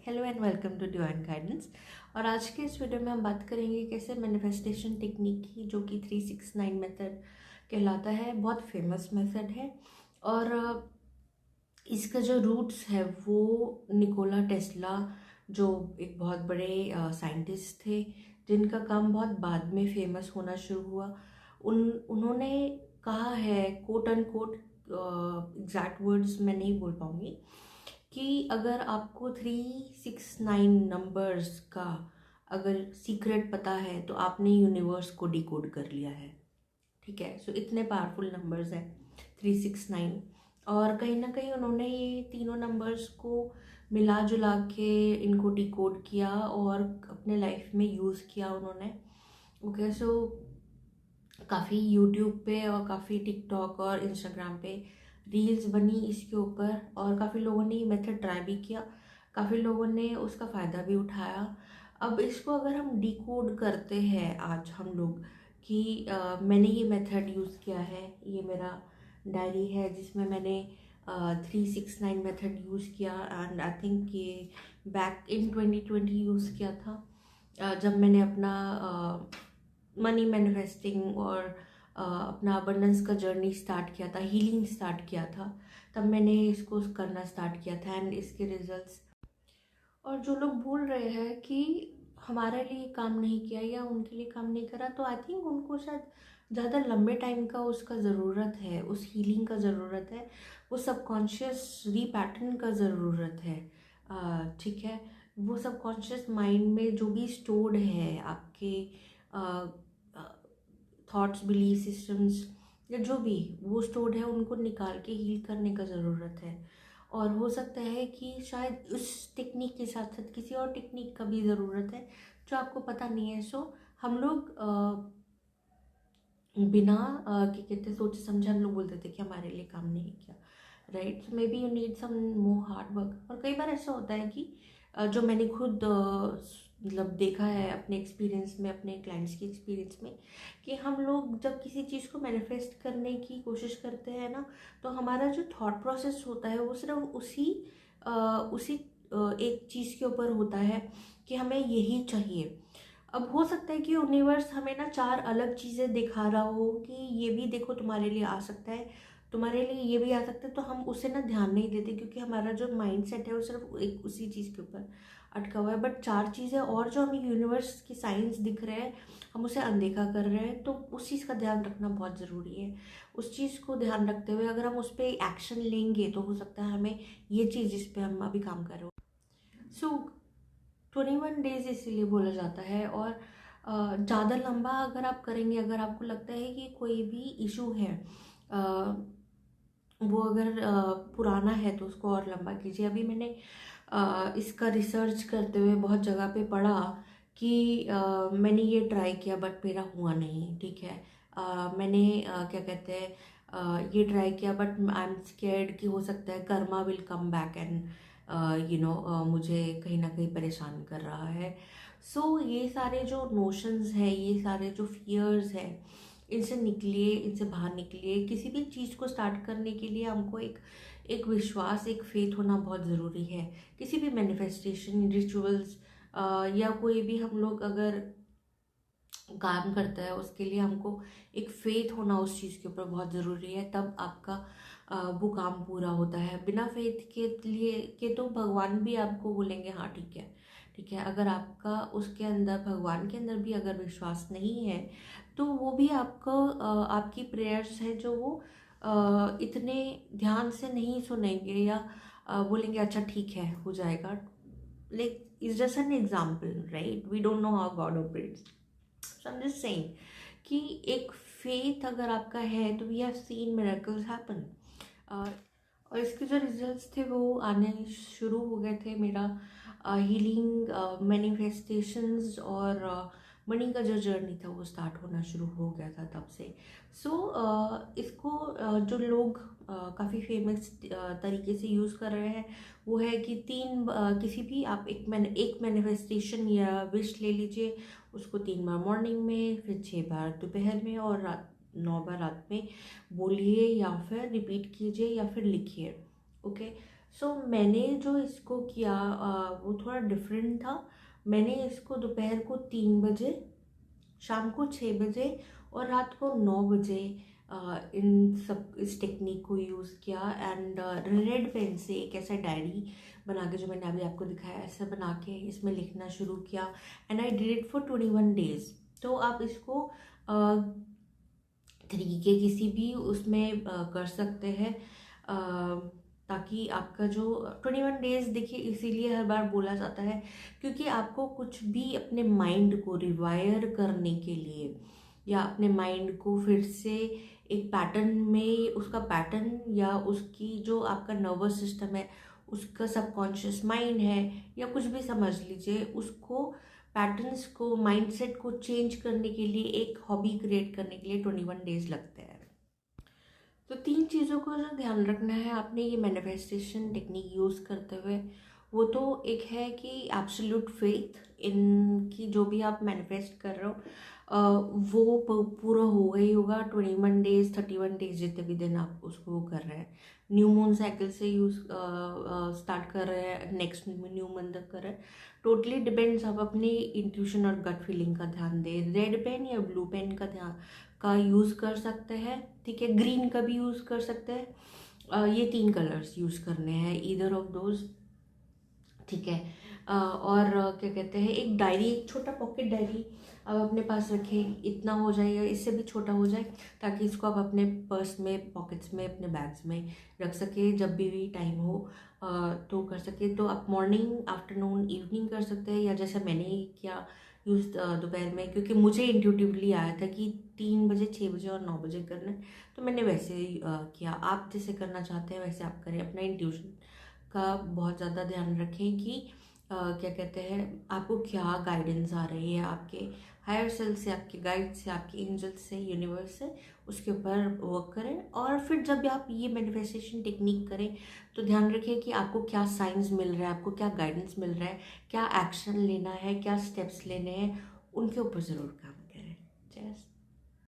Hello and welcome to Divine Guidance. और आज के इस वीडियो में हम बात करेंगे कैसे मैनिफेस्टेशन टेक्निक की, जो कि 369 मेथड कहलाता है। बहुत फेमस मेथड है और इसका जो रूट्स है वो निकोला टेस्ला, जो एक बहुत बड़े साइंटिस्ट थे जिनका काम बहुत बाद में फेमस होना शुरू हुआ। उन्होंने कहा है, quote and quote, exact words मैं नहीं बोल पाऊंगी, कि अगर आपको 369 नंबर्स का अगर सीक्रेट पता है तो आपने यूनिवर्स को डिकोड कर लिया है। ठीक है, सो इतने पावरफुल नंबर्स हैं 369। और कहीं ना कहीं उन्होंने ये तीनों नंबर्स को मिला जुला के इनको डिकोड किया और अपने लाइफ में यूज़ किया उन्होंने। ओके, सो काफ़ी यूट्यूब पे और काफ़ी टिकटॉक और इंस्टाग्राम पे रील्स बनी इसके ऊपर, और काफ़ी लोगों ने ये मेथड ट्राई भी किया, काफ़ी लोगों ने उसका फ़ायदा भी उठाया। अब इसको अगर हम डिकोड करते हैं आज हम लोग कि मैंने ये मेथड यूज़ किया है, ये मेरा डायरी है जिसमें मैंने 369 मेथड यूज़ किया, एंड आई थिंक ये बैक इन 2020 यूज़ किया था, जब मैंने अपना मनी मैनिफेस्टिंग और अपना अबंडेंस का जर्नी स्टार्ट किया था, हीलिंग स्टार्ट किया था, तब मैंने इसको करना स्टार्ट किया था। एंड इसके रिजल्ट्स, और जो लोग बोल रहे हैं कि हमारे लिए काम नहीं किया या उनके लिए काम नहीं करा, तो आई थिंक उनको शायद ज़्यादा लंबे टाइम का उसका ज़रूरत है, उस हीलिंग का ज़रूरत है, वो सबकॉन्शियस रीपैटर्न का ज़रूरत है। ठीक है, वो सबकॉन्शियस माइंड में जो भी स्टोर्ड है आपके थॉट्स, बिलीफ सिस्टम्स या जो भी वो स्टोर्ड है, उनको निकाल के हील करने का ज़रूरत है। और हो सकता है कि शायद उस टेक्निक के साथ साथ किसी और टेक्निक का भी ज़रूरत है जो आपको पता नहीं है। सो हम लोग बिना क्या कहते सोचे समझे हम लोग बोलते थे कि हमारे लिए काम नहीं किया, right. So may be you need some more hard work. और कई बार ऐसा होता है कि जो मैंने खुद मतलब देखा है अपने एक्सपीरियंस में, अपने क्लाइंट्स के एक्सपीरियंस में, कि हम लोग जब किसी चीज़ को मैनिफेस्ट करने की कोशिश करते हैं ना, तो हमारा जो थॉट प्रोसेस होता है वो सिर्फ उसी एक चीज़ के ऊपर होता है कि हमें यही चाहिए। अब हो सकता है कि यूनिवर्स हमें ना चार अलग चीज़ें दिखा रहा हो कि ये भी देखो तुम्हारे लिए आ सकता है, तुम्हारे लिए ये भी आ सकता है, तो हम उसे ना ध्यान नहीं देते क्योंकि हमारा जो माइंड सेट है वो सिर्फ एक उसी चीज़ के ऊपर अटका हुआ है। बट चार चीज़ें और जो हमें यूनिवर्स की साइंस दिख रहे हैं, हम उसे अनदेखा कर रहे हैं, तो उस चीज़ का ध्यान रखना बहुत ज़रूरी है। उस चीज़ को ध्यान रखते हुए अगर हम उस पर एक्शन लेंगे तो हो सकता है हमें ये चीज़ जिस पे हम अभी काम कर रहे हो। सो 21 डेज इसीलिए बोला जाता है। और ज़्यादा लंबा अगर आप करेंगे, अगर आपको लगता है कि कोई भी इशू है, वो अगर पुराना है, तो उसको और लंबा कीजिए। अभी मैंने इसका रिसर्च करते हुए बहुत जगह पे पढ़ा कि मैंने ये ट्राई किया बट मेरा हुआ नहीं। ठीक है, मैंने क्या कहते हैं ये ट्राई किया बट आई एम स्केर्ड कि हो सकता है Karma will come back and मुझे कहीं ना कहीं परेशान कर रहा है। सो ये सारे जो नोशंस हैं, ये सारे जो फियर्स हैं, इनसे निकलिए, इनसे बाहर निकलिए। किसी भी चीज़ को स्टार्ट करने के लिए हमको एक विश्वास, एक फेथ होना बहुत ज़रूरी है। किसी भी मैनिफेस्टेशन रिचुअल्स या कोई भी हम लोग अगर काम करता है, उसके लिए हमको एक फेथ होना उस चीज़ के ऊपर बहुत ज़रूरी है, तब आपका वो काम पूरा होता है। बिना फेथ के तो भगवान भी आपको बोलेंगे हाँ ठीक है, ठीक है। अगर आपका उसके अंदर, भगवान के अंदर भी अगर विश्वास नहीं है, तो वो भी आपको आपकी प्रेयर्स है जो वो इतने ध्यान से नहीं सुनेंगे, या बोलेंगे अच्छा ठीक है हो जाएगा। Like is just an example, right. We don't know how God operates. So I am just saying कि एक फेथ अगर आपका है तो we have seen miracles happen. और इसके जो रिजल्ट्स थे वो आने शुरू हो गए थे। मेरा हीलिंग, मैनिफेस्टेशंस और मनी का जो जर्नी था वो स्टार्ट होना शुरू हो गया था तब से। सो इसको जो लोग काफ़ी फेमस तरीके से यूज़ कर रहे हैं, वो है कि किसी भी आप एक मैनिफेस्टेशन या विश ले लीजिए, उसको 3 बार मॉर्निंग में, फिर 6 बार दोपहर में और 9 बार रात में बोलिए, या फिर रिपीट कीजिए, या फिर लिखिए। ओके, मैंने जो इसको किया वो थोड़ा डिफरेंट था। मैंने इसको दोपहर को 3 बजे, शाम को 6 बजे और रात को 9 बजे इन सब इस टेक्निक को यूज़ किया। एंड रेड पेन से एक ऐसा डायरी बना के, जो मैंने अभी आपको दिखाया, ऐसा बना के इसमें लिखना शुरू किया। And I did it for 21 days. तो आप इसको 3 के किसी भी उसमें कर सकते हैं, ताकि आपका जो 21 डेज, देखिए इसीलिए हर बार बोला जाता है क्योंकि आपको कुछ भी अपने माइंड को रिवायर करने के लिए या अपने माइंड को फिर से एक पैटर्न में, उसका पैटर्न या उसकी जो आपका नर्वस सिस्टम है, उसका सबकॉन्शियस माइंड है या कुछ भी समझ लीजिए, उसको पैटर्न्स को, माइंडसेट को चेंज करने के लिए, एक हॉबी क्रिएट करने के लिए 21 डेज लगते हैं। तो 3 चीज़ों को जो ध्यान रखना है आपने ये मैनिफेस्टेशन टेक्निक यूज़ करते हुए, वो तो एक है कि एब्सोल्यूट फेथ इन कि जो भी आप मैनिफेस्ट कर रहे हो वो पूरा होगा ही होगा। 21 डेज, 31 डेज, जितने भी दिन आप उसको वो कर रहे हैं, न्यू मून साइकिल से यूज स्टार्ट कर रहे हैं, नेक्स्ट न्यू मंथ तक कर रहे हैं, टोटली डिपेंड्स। आप अपनी इंट्यूशन और गट फीलिंग का ध्यान दें। रेड पेन या ब्लू पेन का यूज़ कर सकते हैं, ठीक है, ग्रीन का भी यूज़ कर सकते हैं। ये 3 कलर्स यूज़ करने हैं, ईदर ऑफ दोज, ठीक है। और क्या कहते हैं, एक डायरी, एक छोटा पॉकेट डायरी आप अपने पास रखें, इतना हो जाए या इससे भी छोटा हो जाए, ताकि इसको आप अपने पर्स में, पॉकेट्स में, अपने बैग्स में रख सके, जब भी टाइम हो तो कर सके। तो आप मॉर्निंग, आफ्टरनून, इवनिंग कर सकते हैं, या जैसे मैंने ही किया यूज़ दोपहर में, क्योंकि मुझे इंट्यूटिवली आया था कि 3 बजे, 6 बजे और 9 बजे करना है, तो मैंने वैसे ही किया। आप जैसे करना चाहते हैं वैसे आप करें। अपना इंट्यूशन का बहुत ज़्यादा ध्यान रखें कि क्या कहते हैं, आपको क्या गाइडेंस आ रही है आपके हायर सेल्फ से, आपके गाइड से, आपके एंजल से, यूनिवर्स से, उसके ऊपर वर्क करें। और फिर जब आप ये मैनिफेस्टेशन टेक्निक करें तो ध्यान रखें कि आपको क्या साइंस मिल रहा है, आपको क्या गाइडेंस मिल रहा है, क्या एक्शन लेना है, क्या स्टेप्स लेने हैं, उनके ऊपर ज़रूर काम करें। जय